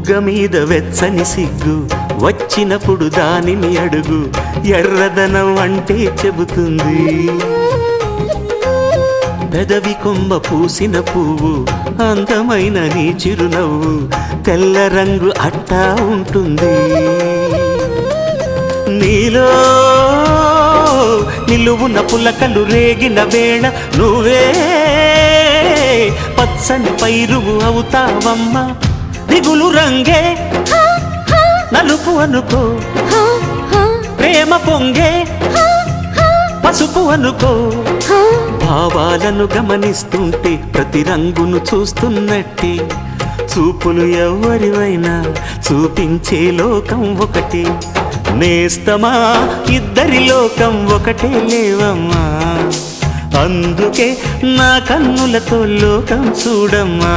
బుగ్గ మీద వెచ్చని సిగ్గు వచ్చినప్పుడు దానిని అడుగు, ఎర్రదనం అంటే చెబుతుంది. పెదవి కొమ్మ పూసిన పువ్వు అందమైన నీ చిరునవ్వు, తెల్ల రంగు అట్టా ఉంటుంది. నీలో నిలువున పులకలు రేగిన వేళ నువ్వే పచ్చని పైరువు అవుతావమ్మా. దిగులు రంగే నలుపు అనుకో, ప్రేమ పొంగే పసుపు అనుకో. భావాలను గమనిస్తుంటే ప్రతి రంగును చూస్తున్నట్టే, చూపులు ఎవరివైనా చూపించే లోకం ఒకటి. నేస్తమా ఇద్దరి లోకం ఒకటే లేవమ్మా, అందుకే నా కన్నులతో లోకం చూడమ్మా.